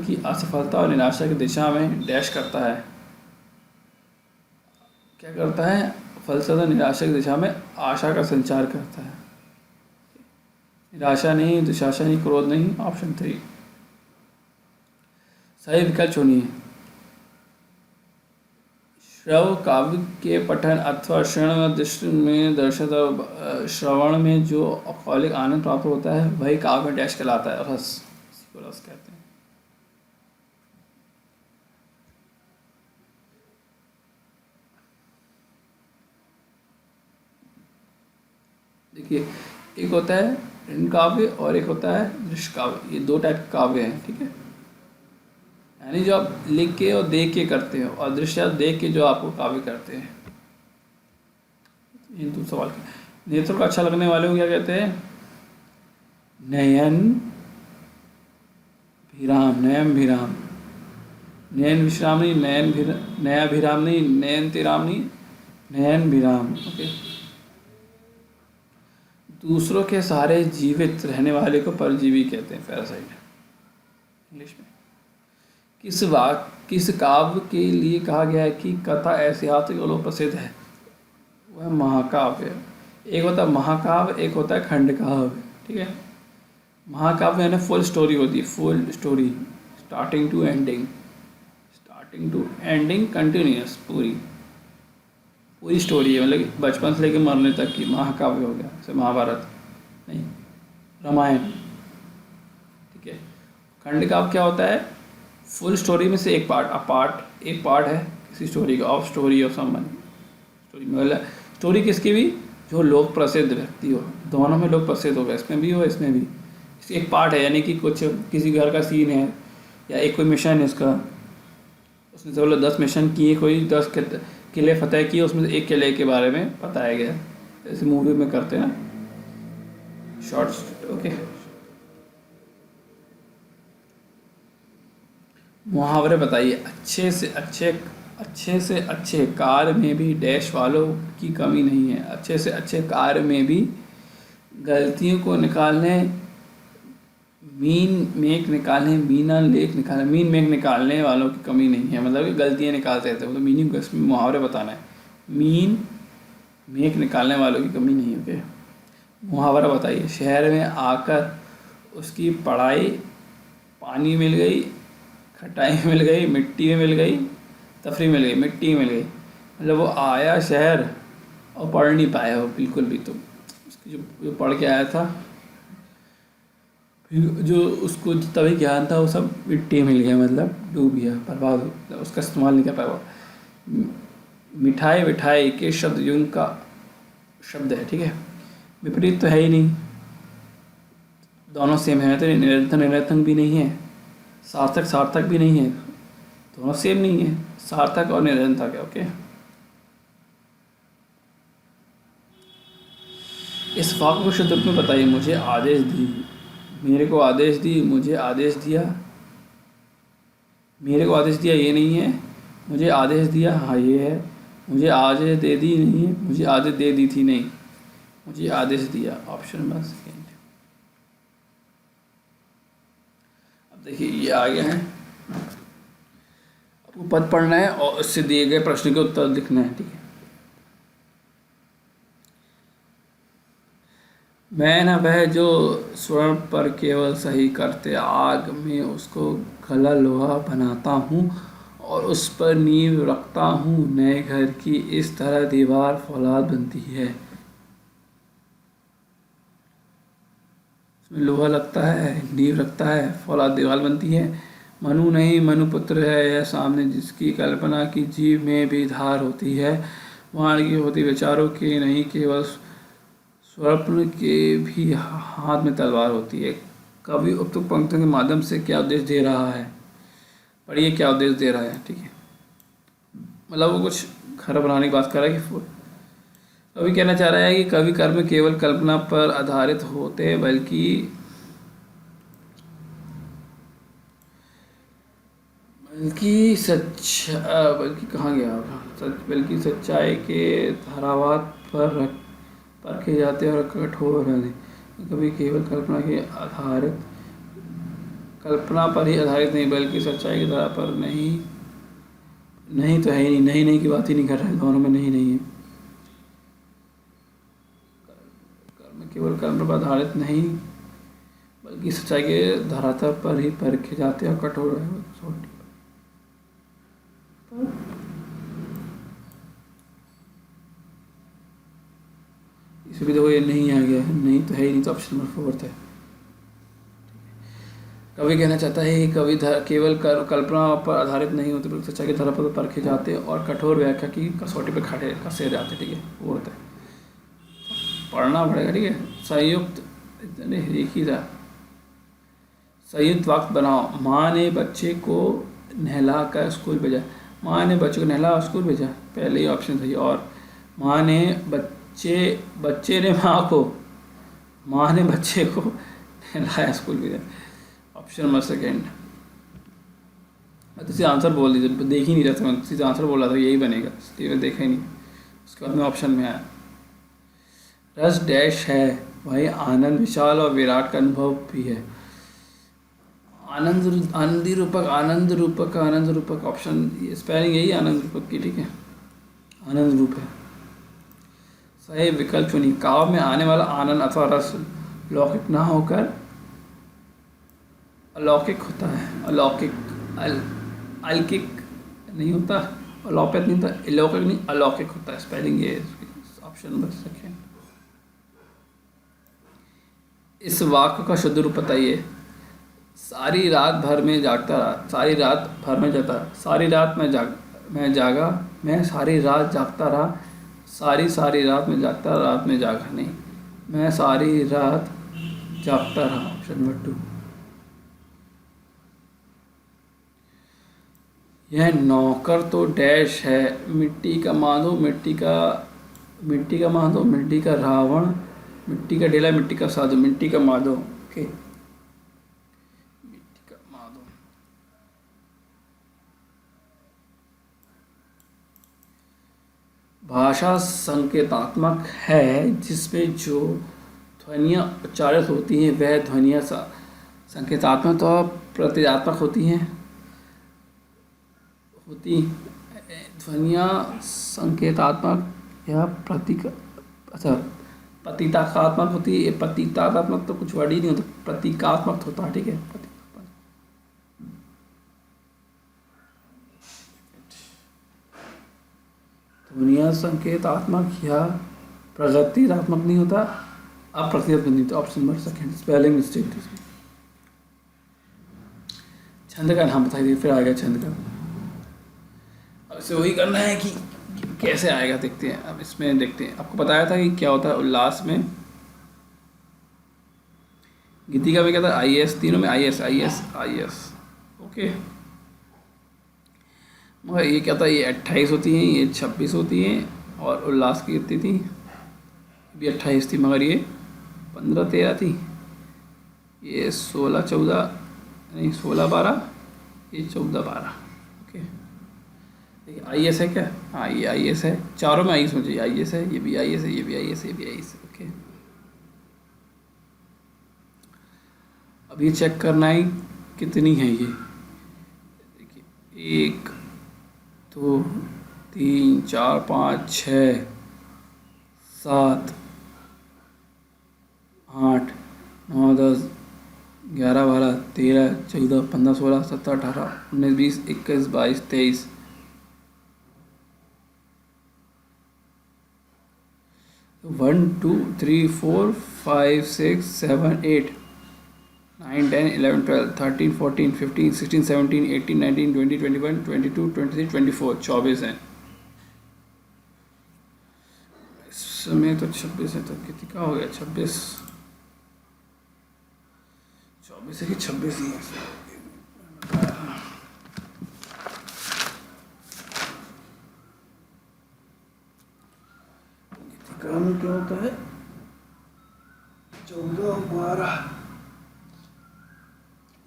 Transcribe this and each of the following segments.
की असफलता और निराशा की दिशा में डैश करता है। क्या करता है? फलसफा निराशा की दिशा में आशा का संचार करता है। निराशा नहीं, दुशासन नहीं, क्रोध नहीं। ऑप्शन 3 सही विकल्प चुनिए। श्रव काव्य के पठन अथवा श्रवण दृष्टि में दर्शन और श्रवण में जो अकौलिक आनंद प्राप्त होता है वही काव्य में डैश कहलाता है। रस, इसी को रस कहते हैं। देखिए, एक होता है ऋण काव्य और एक होता है दृश्य काव्य। ये दो टाइप के काव्य हैं, ठीक है। यानी जो आप लिख के और देख के करते हो, और दृश्य आप देख के जो आपको काव्य करते हैं। हिंदू सवाल का नेत्रों का अच्छा लगने वाले को क्या कहते हैं? नयन भिराम, नयन भिराम, नयन विश्राम नहीं, नया भिराम नहीं, नयन तिराम नहीं, नयन भिराम। ओके। दूसरों के सहारे जीवित रहने वाले को परजीवी कहते हैं, पैरासाइट इंग्लिश में। किस काव्य के लिए कहा गया है कि कथा ऐतिहासिक और प्रसिद्ध है? वह महाकाव्य। एक होता है महाकाव्य, एक होता है खंड काव्य, ठीक है। महाकाव्य यानी फुल स्टोरी होती है, full story, starting to ending continuous, पूरी स्टोरी है, मतलब बचपन से लेकर मरने तक की महाकाव्य हो गया। जैसे महाभारत नहीं, रामायण, ठीक है। खंड काव्य क्या होता है? फुल स्टोरी में से एक पार्ट है किसी स्टोरी का, of story of someone story में, मतलब स्टोरी किसकी भी जो लोक प्रसिद्ध व्यक्ति हो, दोनों में लोक प्रसिद्ध होगा, इसमें भी हो इसमें भी। एक पार्ट है, यानी कि कुछ किसी घर का सीन है या एक कोई मिशन है इसका, उसने तो बोला 10 मिशन किए, कोई 10 किले फतेह किए, उसमें से एक किले के बारे में बताया गया, जैसे मूवी में करते हैं ना, शॉर्ट्स। ओके। मुहावरे बताइए। अच्छे से अच्छे कार्य में भी डैश वालों की कमी नहीं है। अच्छे से अच्छे कार्य में भी गलतियों को निकालने, मीन मेक निकालने वालों की कमी नहीं है। मतलब कि गलतियाँ निकालते रहते हैं, मतलब मीनिंग को इसमें मुहावरे बताना है। मीन मेक निकालने वालों की कमी नहीं है। ओके। मुहावरा बताइए। शहर में आकर उसकी पढ़ाई पानी मिल गई, खटाई मिल गई, मिट्टी में मिल गई, तफरी मिल गई, मिट्टी मिल गई। मतलब वो आया शहर और पढ़ नहीं पाया वो बिल्कुल भी, तो उसकी जो पढ़ के आया था, फिर जो उसको तभी ज्ञान था वो सब मिट्टी मिल गया, मतलब डूब गया, बर्बाद हो गया, उसका इस्तेमाल नहीं कर पाया वो। मिठाई विठाई के शब्द युग का शब्द है, ठीक है। विपरीत तो है ही नहीं, दोनों सेम है, तो निरर्थक भी नहीं है, सार्थक भी नहीं है, दोनों सेम नहीं है, सार्थक और निरर्थक है। ओके। इस वाक्य को शुद्ध रूप में बताइए। मुझे आदेश दी, मेरे को आदेश दी, मुझे आदेश दिया, मेरे को आदेश दिया ये नहीं है, मुझे आदेश दिया हाँ ये है, मुझे आदेश दे दी नहीं है, मुझे आदेश दे दी थी नहीं, मुझे आदेश दिया। Option number second. अब देखिए ये आ गया है, आपको पद पढ़ना है और इससे दिए गए प्रश्न के उत्तर लिखना है, ठीक है। मैं न वह जो स्वर्ण पर केवल सही करते, आग में उसको गला लोहा बनाता हूँ और उस पर नींव रखता हूँ, नए घर की इस तरह दीवार फौलाद बनती है। उसमें लोहा लगता है, नींव रखता है, फौलाद दीवार बनती है। मनु नहीं मनुपुत्र है यह सामने, जिसकी कल्पना की जीव में भी धार होती है, वहाँ की होती विचारों की नहीं, केवल स्वप्न के भी हाथ में तलवार होती है। कवि उक्त पंक्तियों के माध्यम से क्या उद्देश्य दे रहा है, पढ़िए क्या उद्देश्य दे रहा है, ठीक है। मतलब वो कुछ घर बनाने की बात कर रहा है कि कवि कहना चाह रहा है कि कवि कर्म केवल कल्पना पर आधारित होते बल्कि कहाँ गया बल्कि सच्चाई के धारावाद पर परखे जाते और कठोर रहते। कभी केवल कल्पना पर ही आधारित नहीं बल्कि सच्चाई की धारा पर नहीं। नहीं तो है ही नहीं, नहीं नहीं की बात ही नहीं कर रहे हैं, दोनों में नहीं नहीं है। कर्म केवल कर्म पर आधारित नहीं बल्कि सच्चाई के धरातल पर ही परखे जाते हैं और कठोर है कसौटी पर। इसमें देखो ये नहीं आ गया है, नहीं तो है ही नहीं, तो ऑप्शन नंबर 4 है। कवि कहना चाहता है कि कवि केवल कल्पना पर आधारित नहीं होते बल्कि सच्चाई के धरा पर परखे जाते और कठोर व्याख्या की कसौटी पर खड़े कसे जाते। ठीक है, वो होता है, पढ़ना पड़ेगा। ठीक है, संयुक्त एक ही था, संयुक्त वाक्य बनाओ। माँ ने बच्चे को नहला कर स्कूल भेजा। माँ ने बच्चे को नहला स्कूल भेजा, पहले ही ऑप्शन सही। और माँ ने बच्चे ने माँ ने बच्चे को नहलाया स्कूल भेजा, ऑप्शन नंबर 2। मैं तो सीधा आंसर बोल दीजिए, देख ही नहीं रहा था, मैं सीधा आंसर बोला था यही बनेगा, इसलिए मैं देखा ही नहीं। उसके बाद में ऑप्शन में आया रस डैश है, वही आनंद विशाल और विराट का अनुभव भी है। आनंद रूपक ऑप्शन, स्पेलिंग यही आनंद रूपक की। ठीक है, आनंद रूप है, सही विकल्प चुनी। काव्य में आने वाला आनंद अथवा रस लौकिक ना होकर अलौकिक होता है। अलौकिक अलौकिक नहीं होता, अलौकिक नहीं होता, अलौकिक नहीं अलौकिक होता है, स्पेलिंग ये ऑप्शन नंबर 2। इस वाक्य का शुद्ध रूप बताइए। सारी रात भर में जागता रहा, सारी रात भर में जाता, सारी रात में जागा, मैं सारी रात जागता रहा, सारी रात में जागता, रात में जागा नहीं, मैं सारी रात जागता रहा, ऑप्शन नंबर 2। यह नौकर तो डैश है, मिट्टी का माधो, मिट्टी का माधो, मिट्टी का रावण, मिट्टी का ढेला, मिट्टी का साधु, मिट्टी का माधो। ओके, मिट्टी का माधो। भाषा संकेतात्मक है, जिसमें जो ध्वनियाँ उच्चारित होती हैं वह ध्वनियाँ संकेतात्मक तो प्रतीकात्मक होती हैं। ध्वनियाँ संकेतात्मक या प्रतीकात्मक होती है। प्रतीकात्मक तो कुछ वर्ड ही नहीं होता, प्रतीकात्मक होता है। ठीक है, ध्वनियाँ संकेतात्मक या प्रगतिरात्मक नहीं होता, अप्रतीकात्मक नहीं होता, ऑप्शन नंबर 2, स्पेलिंग मिस्टेक। छंद का नाम बताइए, फिर आएगा छंद का। अब इसे वही करना है कि कैसे आएगा, देखते हैं। अब इसमें देखते हैं, आपको बताया था कि क्या होता है उल्लास में, गीतिका में क्या था, IAS, तीनों में IAS। ओके, मगर ये क्या था, ये 28 होती हैं, ये 26 होती हैं, और उल्लास की कितनी थी, भी 28 थी, मगर ये 15-13 थी, ये 16-14 नहीं 16-12, ये 14-12। ओके, IAS है क्या, हाँ ये IAS है, चारों में IAS मुझे, IAS है, ये भी IAS है, ये भी IAS है, ये भी IAS है। ओके, अब ये चेक करना है कितनी है ये। देखिए 1 2 3 4 5 6 7 8 9 10 11 12 13 14 15 16 17 18 19 20 21 22 23 1 2 3 4 5 6 7 8 9 10 11 12 13 14 15 16 17 18 19 20 21 22 23 24 24 हैं इस समय। तो 26 है, तो कितनी का हो गया, 26 24 है कि 26 ही है। काम क्या होता है, 14 12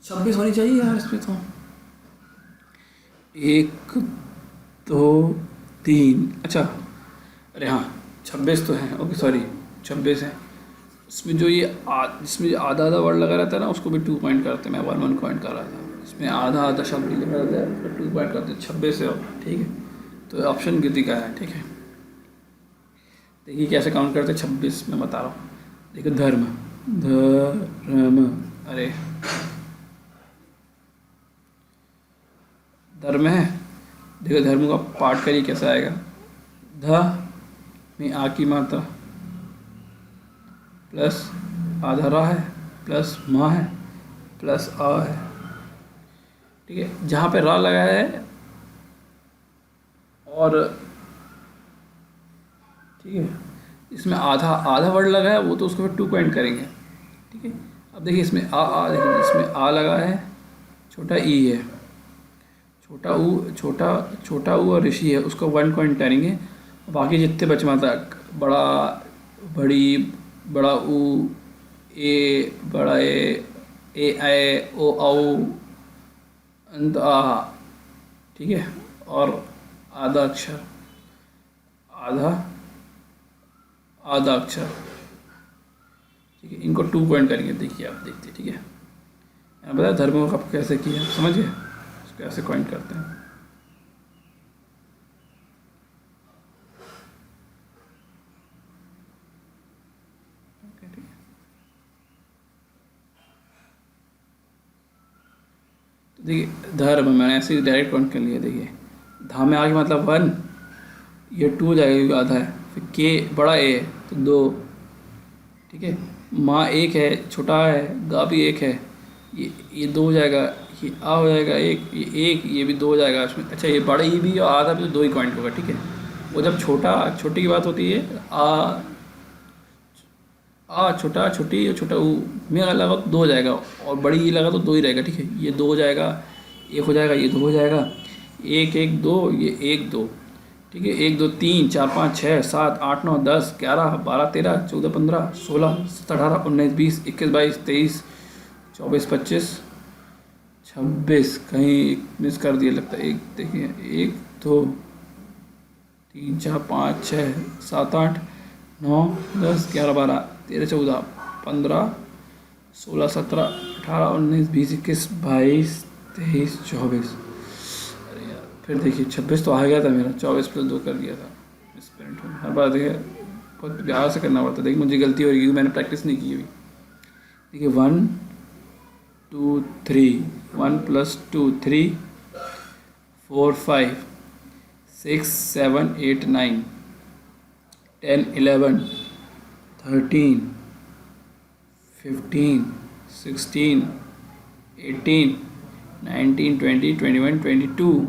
26 होनी चाहिए यार इसमें तो। 1 2 3 अच्छा, अरे हाँ 26 तो है, ओके सॉरी 26 है, इसमें जो ये जिसमें आधा आधा वर्ड लगा रहता है ना, उसको भी 2 पॉइंट करते हैं। मैं 1 1 पॉइंट कर रहा था, इसमें आधा आधा शब्द लिखा रहता है, फिर 2 पॉइंट करते हैं 26 से। ठीक है, तो ऑप्शन गिनती का है। ठीक है, देखिए कैसे काउंट करते हैं। 26 मैं बता रहा हूँ। देखिए धर्म, धर्म, अरे धर्म है। देखो धर्म का पाठ करिए कैसा आएगा। ध में आ की मात्रा प्लस आधा रा है प्लस माँ है प्लस आ है। ठीक है, जहाँ पे रा लगा है और ठीक है इसमें आधा आधा वर्ड लगा है, वो तो उसको फिर 2 पॉइंट करेंगे। ठीक है, अब देखिए इसमें आ देखिए इसमें आ लगा है, छोटा ई है, छोटा ऊ और ऋषि है, उसको 1 पॉइंट करेंगे। बाकी जितने बचे तक बड़ा बड़ी बड़ा ऊ ए बड़ा ए आए ओ औ अंत आ। ठीक है, और आधा अक्षर आधा अक्षर। ठीक है, इनको 2 पॉइंट करेंगे। देखिए आप देखते। ठीक है, मैंने बताया धर्म का कैसे किया, समझिए इसको कैसे पॉइंट करते हैं। देखिए धर्म मैंने ऐसे ही डायरेक्ट काउंट कर लिया। देखिए धा में आगे मतलब 1, ये 2 जाएगा क्योंकि आधा है, फिर के बड़ा ए है तो 2। ठीक है, माँ 1 है, छोटा है, गा भी 1 है, ये 2 हो जाएगा, ये आ हो जाएगा 1, ये 1, ये भी 2 हो जाएगा इसमें। अच्छा ये बड़ा ई भी और आधा भी तो 2 ही पॉइंट होगा। ठीक है, वो जब छोटी की बात होती है आ छोटा छोटी और छोटा ऊ में अगर लगा तो 2 हो जाएगा, और बड़ी ई लगा तो 2 ही रहेगा। ठीक है, ये 2 हो जाएगा, 1 हो जाएगा, ये 2 हो जाएगा, 1 1 2, ये 1 2। ठीक है, 1 2 3 4 5 6 7 8 9 10 11 12 13 14 15 16 17 18 19 20 21 22 23 24 25 26। कहीं मिस कर दिया लगता है। एक देखिए 1 2 3 4 5 6 7 8 9 10 11 12 13 14 15 16 17 18 19 20 21 22 23 24। अरे यार फिर देखिए 26 तो आ गया था मेरा, 24 प्लस 2 कर दिया था। मिसप्रिंट हर बार देखिए बहुत प्यार से करना पड़ता है। देखिए मुझे गलती हो रही है क्योंकि मैंने प्रैक्टिस नहीं की अभी। देखिए 1 2 3 1 प्लस 2 3 4 5 6 7 8 9 10 11 13 15 16 18 19 20 21 22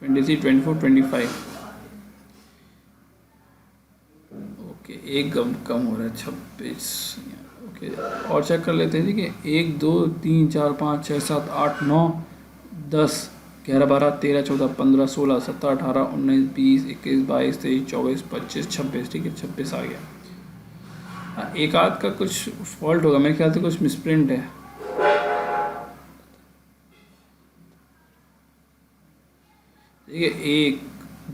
23 24 25। ओके एक कम हो रहा है 26। ओके और चेक कर लेते हैं। ठीक है 1 2 3 4 5 6 7 8 9 10 11 12 13 14 15 16 17 18 19 20 21 22 23 24 25 26। ठीक है 26 आ गया। हाँ एक आध का कुछ फॉल्ट होगा, मेरे ख्याल से कुछ मिसप्रिंट है। ठीक है 1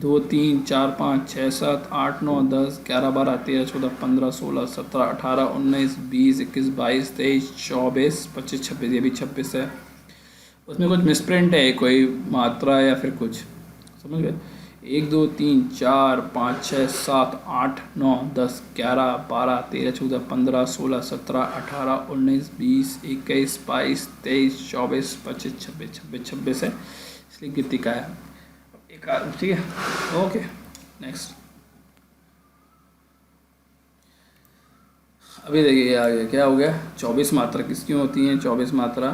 2 3 4 5 6 7 8 9 10 11 12 13 14 15 16 17 18 19 20 21 22 23 24 25 26। ये भी 26 है, उसमें कुछ मिसप्रिंट है, कोई मात्रा या फिर कुछ, समझ गए। 1 2 3 4 5 6 7 8 9 10 11 12 13 14 15 16 17 18 19 20 21 22 23 24 25 26 26 26 है, इसलिए गिनती का है एक। ठीक है ओके नेक्स्ट। अभी देखिए आ गया, क्या हो गया 24 मात्रा किसकी होती हैं, 24 मात्रा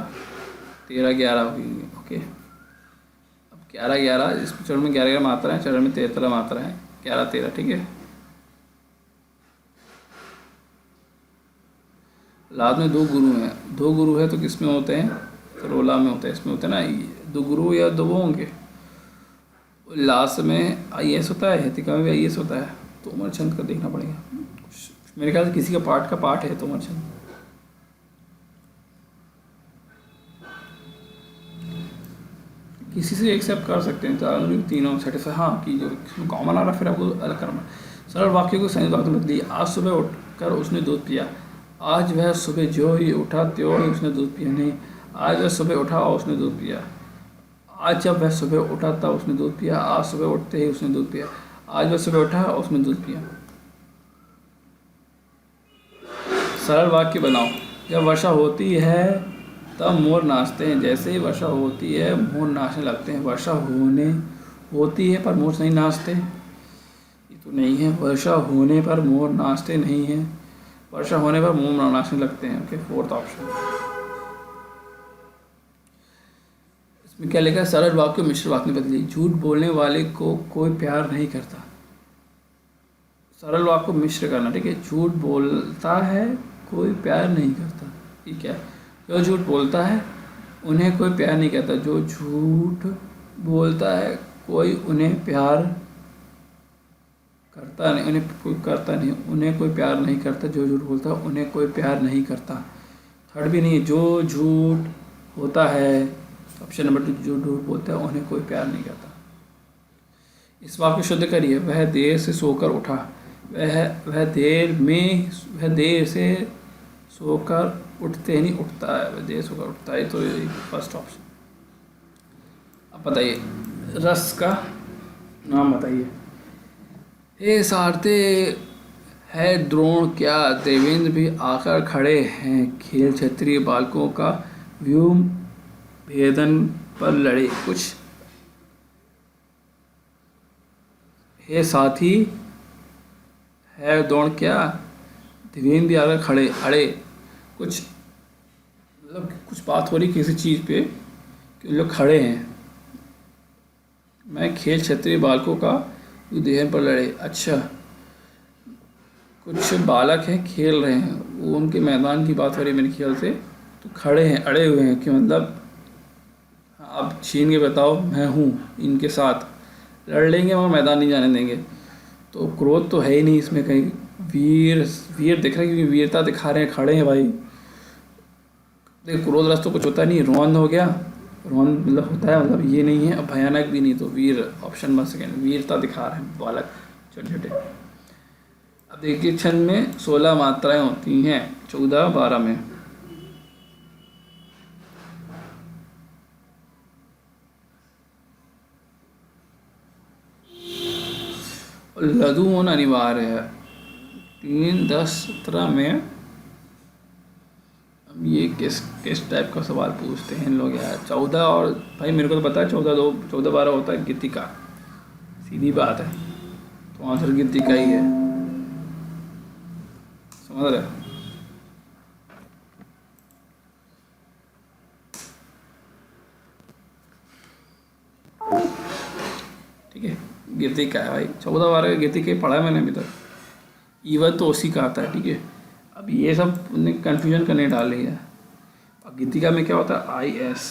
13 11 होगी। ओके अब 11 11 इस चरण में 11 11 मात्रा है, चरण में 13 मात्रा है, 11 13। ठीक है लाद में 2 गुरु हैं, 2 गुरु है तो किस में होते हैं, करोला में होता है, इसमें होते हैं ना 2 गुरु या 2 वो होंगे। लास्ट में IAS होता है, हेतिका में भी IAS होता है, तोमर चंद का देखना पड़ेगा, मेरे ख्याल से किसी का पाठ है तोमर चंद। किसी से एक्सेप्ट कर सकते हैं तीनों सेटिस्फाई हाँ कि जो कॉमन आ रहा फिर आपको अलग करना। सरल वाक्य को संयुक्त वाक्य में बदलिए। आज सुबह कर उसने दूध पिया। आज वह सुबह जो ही उठा त्यों ही उसने दूध पिया। नहीं, आज वह सुबह उठा और उसने दूध पिया। आज जब वह सुबह उठा तब उसने दूध पिया। आज सुबह उठते ही उसने दूध पिया। आज वह सुबह उठा और उसने दूध पिया। सरल वाक्य बनाओ। जब वर्षा होती है तब मोर नाचते हैं। जैसे ही वर्षा होती है मोर नाचने लगते हैं। वर्षा होती है पर मोर नहीं नाचते, ये तो नहीं है। वर्षा होने पर मोर नाचते नहीं हैं। वर्षा होने पर मोर नाचने लगते हैं। Okay, fourth option. इसमें क्या लिखा है? सरल वाक्य मिश्र वाक्य में बदलिए। झूठ बोलने वाले को कोई प्यार नहीं करता। सरल वाक्य को मिश्र करना, ठीक है। झूठ बोलता है कोई प्यार नहीं करता, ठीक है। जो झूठ बोलता है उन्हें कोई प्यार नहीं करता। जो झूठ बोलता है कोई उन्हें प्यार करता नहीं, उन्हें कोई करता नहीं, उन्हें कोई प्यार नहीं करता। जो झूठ बोलता है उन्हें कोई प्यार नहीं करता। थर्ड भी नहीं। जो झूठ होता है, ऑप्शन नंबर 2, जो झूठ बोलता है उन्हें कोई प्यार नहीं करता। इस वाक्य को शुद्ध करिए। वह देर से सोकर उठा। वह देर से सोकर उठते नहीं उठता है। वह देर सोकर उठता है, तो ये फर्स्ट ऑप्शन। अब बताइए, रस का नाम बताइए। हे सारते है द्रोण क्या, देवेंद्र भी आकर खड़े हैं। खेल क्षत्रिय बालकों का व्यूह भेदन पर लड़े कुछ। हे साथी है द्रोण क्या, देवेंद्र भी आकर खड़े अड़े कुछ, मतलब कुछ बात हो रही किसी चीज़ पे कि लोग खड़े हैं। मैं खेल क्षत्रिय बालकों का देहन पर लड़े। अच्छा, कुछ बालक हैं खेल रहे हैं, वो उनके मैदान की बात हो रही है मेरे ख्याल से। तो खड़े हैं, अड़े हुए हैं कि मतलब आप छीन के बताओ मैं हूँ इनके साथ, लड़ लेंगे मगर मैदान नहीं जाने देंगे। तो क्रोध तो है ही नहीं इसमें कहीं। वीर दिख रहा है क्योंकि वीरता दिखा रहे हैं, खड़े हैं भाई। देख, क्रोध रस तो कुछ होता नहीं, रोन हो गया। रोन मतलब होता है, मतलब ये नहीं है, अब भयानक भी नहीं। तो वीर ऑप्शन 1 सेकेंड, वीरता दिखा रहे हैं बालक छोटे छोटे। अब देखिए, छंद में 16 मात्राएं होती हैं, 14, 12 में। लघु होना अनिवार्य है। 3, 10, 17 में अब ये किस टाइप का सवाल पूछते हैं इन लोग यार। 14 और भाई मेरे को तो पता है 14, 12 होता है गीतिका, सीधी बात है। तो आंसर गीतिका ही है, समझ रहे? ठीक है, गीतिका है भाई। 14, 12 का गीतिका पढ़ा है मैंने अभी तक। ईवन तो उसी का आता है, ठीक है। अब ये सब उन्हें कन्फ्यूजन करने डाली है। अब गीतिका में क्या होता है? IS।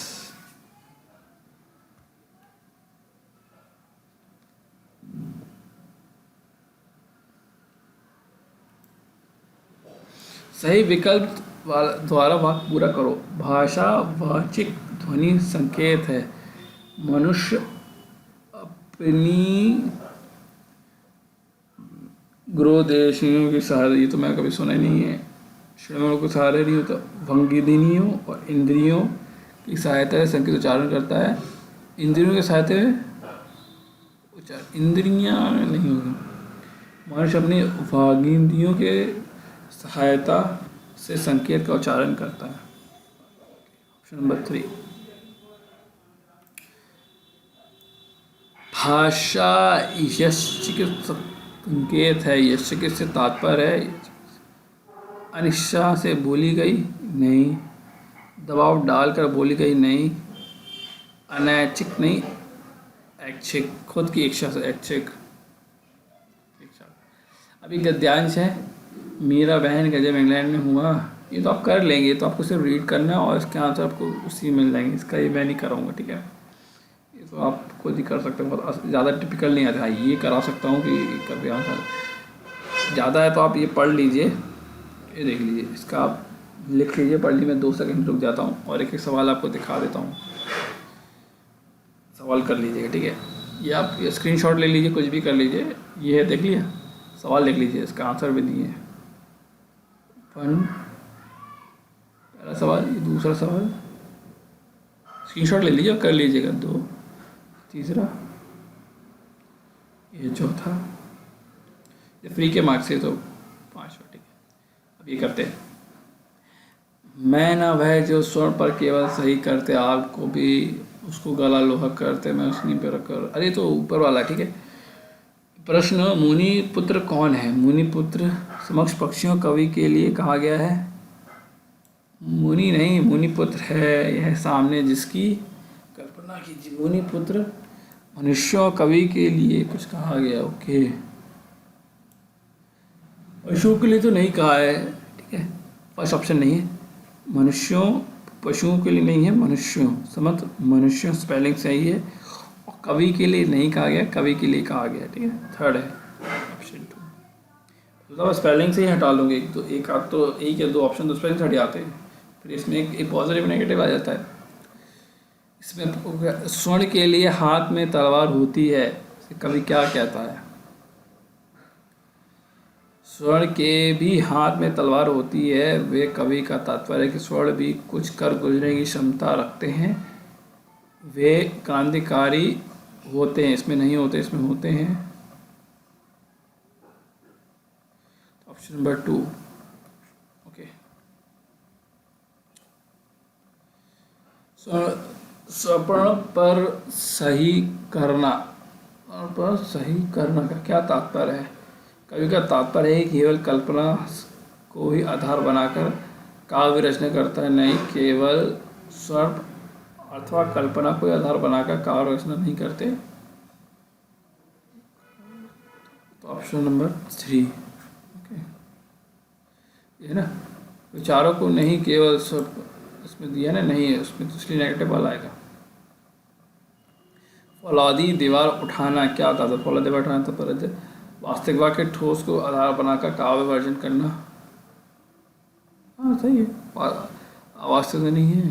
सही विकल्प द्वारा वाक्य पूरा करो। भाषावाचिक ध्वनि संकेत है। मनुष्य अपनी ग्रोदेशियों के सहारे, ये तो मैं कभी सुना ही नहीं है। श्रवण को सहारे नहीं होता। भंगिदिनियों और इंद्रियों की सहायता से संकेत उच्चारण करता है। इंद्रियों की सहायता इंद्रियां नहीं होगी। मनुष्य अपनी वागिंद्रियों के सहायता से संकेत का उच्चारण करता है। Option number 3। भाषा यश संकेत है। यश से तात्पर्य है अनिच्छा से बोली गई नहीं, दबाव डालकर बोली गई नहीं, अनैच्छिक नहीं, ऐच्छिक, खुद की इच्छा से ऐच्छिक। अभी गद्यांश है। मेरा बहन गजब इंग्लैंड में हुआ, ये तो आप कर लेंगे, तो आपको सिर्फ रीड करना है और इसके आंसर आपको उसी मिल जाएंगे। इसका ये मैं नहीं कराऊंगा, ठीक है। ये तो आप खुद ही कर सकते हो, बहुत ज़्यादा टिपिकल नहीं आता है। ये करा सकता हूँ कि कभी आंसर ज़्यादा है तो आप ये पढ़ लीजिए, ये देख लीजिए, इसका आप लिख लीजिए, पढ़ लीजिए। मैं 2 सेकंड रुक जाता हूँ और एक एक सवाल आपको दिखा देता हूँ, सवाल कर लीजिएगा, ठीक है। ये आप स्क्रीनशॉट ले लीजिए, कुछ भी कर लीजिए। ये है, देख लिया सवाल, देख लीजिए, इसका आंसर भी नहीं है। पन, पहला सवाल, ये दूसरा सवाल, स्क्रीनशॉट ले लीजिए और कर लीजिएगा। 2, तीसरा, ये चौथा, ये फ्री के मार्क्स है तो 5वां। ठीक है, अब ये करते हैं। मैं ना वह जो स्वर्ण पर केवल सही करते, आग को भी उसको गला लोहा करते, मैं उसनी पर कर। अरे तो ऊपर वाला। ठीक है, प्रश्न, मुनि पुत्र कौन है? मुनि पुत्र समक्ष पक्षियों कवि के लिए कहा गया है। मुनि नहीं, मुनि पुत्र है यह सामने जिसकी कल्पना कीजिए। मुनि पुत्र मनुष्यों कवि के लिए कुछ कहा गया। ओके, पशुओं के लिए तो नहीं कहा है। ठीक है, फर्स्ट ऑप्शन नहीं है। मनुष्यों, पशुओं के लिए नहीं है, मनुष्यों समझ, मनुष्यों स्पेलिंग सही है। और कवि के लिए नहीं कहा गया, कवि के लिए कहा गया। ठीक है, थर्ड है ऑप्शन 2। तो स्पेलिंग से ही हटा लूँगे एक, तो एक आप तो एक या 2 ऑप्शन तो स्पेलिंग से हट जाते हैं, फिर इसमें एक पॉजिटिव नेगेटिव आ जाता है। इसमें स्वर्ण के लिए हाथ में तलवार होती है, कवि क्या कहता है? स्वर्ण के भी हाथ में तलवार होती है, वे कवि का तात्पर्य है कि स्वर्ण भी कुछ कर गुजरने की क्षमता रखते हैं, वे क्रांतिकारी होते हैं। इसमें नहीं होते, इसमें होते हैं। Option number 2। ओके, स्वर्ण पर सही करना, पर सही करना का क्या तात्पर्य है? कवि का तात्पर्य है केवल कल्पना को ही आधार बनाकर काव्य रचना करता है, नहीं केवल स्वर्ण अथवा कल्पना को ही आधार बनाकर काव्य रचना नहीं करते। तो ऑप्शन नंबर 3। ओके, ये ना, विचारों को नहीं केवल इसमें दिया ना, नहीं है उसमें, तो इसलिए नेगेटिव वाला आएगा। फौलादी दीवार उठाना क्या था? तो फौलादी दीवार उठाना तो पर वास्तविकता के ठोस को आधार बनाकर काव्य वर्जन करना। हाँ सही है, अवास्तविकता नहीं है।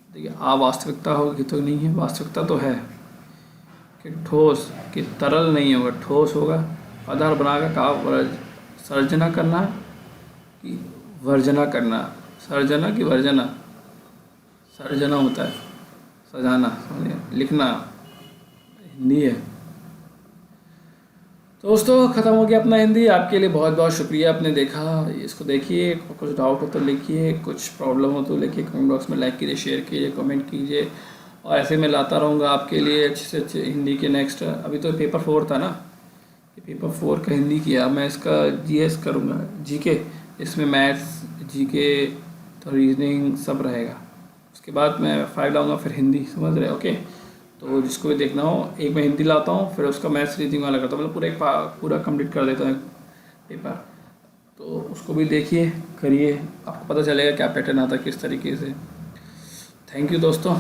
देखिए, अवास्तविकता होगी तो नहीं है, वास्तविकता तो है कि ठोस, कि तरल नहीं होगा, ठोस होगा। आधार बनाकर काव्य सर्जना करना कि वर्जना करना, सर्जना की वर्जना, सर्जना होता है सजाना, समझिए, लिखना हिंदी है। तो दोस्तों ख़त्म हो गया अपना हिंदी। आपके लिए बहुत बहुत शुक्रिया, आपने देखा। इसको देखिए, कुछ डाउट हो तो लिखिए, कुछ प्रॉब्लम हो तो लिखिए कमेंट बॉक्स में, लाइक कीजिए, शेयर कीजिए, कमेंट कीजिए। और ऐसे मैं लाता रहूँगा आपके लिए अच्छे से अच्छे हिंदी के नेक्स्ट। अभी तो पेपर 4 था ना, ये पेपर 4 का हिंदी किया, मैं इसका GS करूँगा, GK, इसमें मैथ्स, GK, तो रीजनिंग सब रहेगा। उसके बाद मैं 5 लाऊँगा, फिर हिंदी, समझ रहे? ओके, तो जिसको भी देखना हो, एक मैं हिंदी लाता हूँ, फिर उसका मैथ्स रीजनिंग वाला करता हूँ, मतलब पूरा कंप्लीट कर देता हूँ पेपर। तो उसको भी देखिए, करिए, आपको पता चलेगा क्या पैटर्न आता है किस तरीके से। थैंक यू दोस्तों।